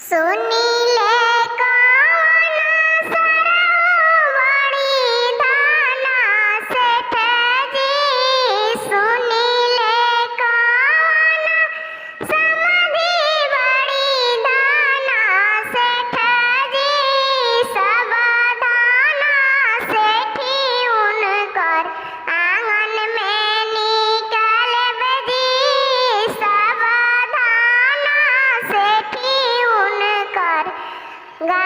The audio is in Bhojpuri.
सुनीले काना सरवड़ी धाना सेठ जी, सुनीले काना समाधि बड़ी धाना सेठ जी, सब धाना सेठी उनकर आंगन में निकल बजी, सब धाना सेठी उनकर गा